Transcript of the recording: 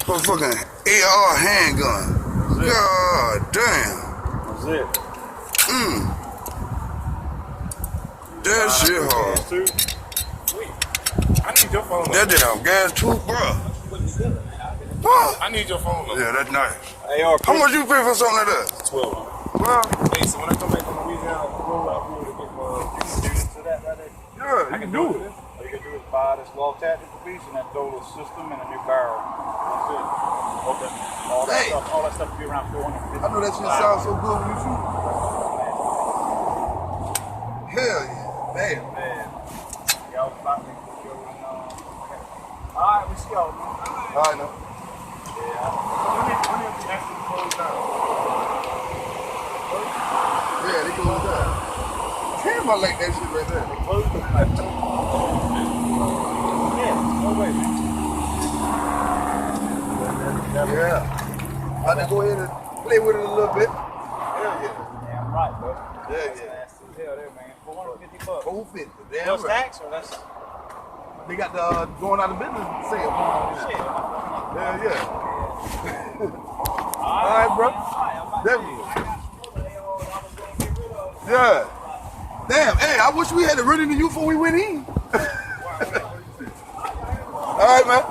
Motherfucking AR handgun. God damn. That's it. That shit hard. I need your phone number. That damn gas too, bro. I need your phone number. Yeah, that's nice. AR15. How much you pay for something like that? 12. Well, Hey, so when I come back from Louisiana, I can roll out here to get to that right there. yeah, you can do it. All you can do is buy this law tactical piece and that dollar system and a new barrel. That's it. Okay. All that stuff will be around 450. I know that shit sounds so good when you shoot. Hell yeah, man. Y'all finally alright, we see y'all, man. All right, now. Yeah. When did you actually close down? Yeah, they closed down. Damn, I like that shit right there. They closed it like yeah, no way, man. Yeah. I just go ahead and play with it a little bit. Hell yeah. Damn right, bro. Yeah, That's nasty as hell there, man. $450. 450. Damn Plus right. tax or that's They got the going out of business sale. shit. Yeah. All right, bro. Definitely. Yeah. Damn. Hey, I wish we had it ready to you before we went in. All right, man.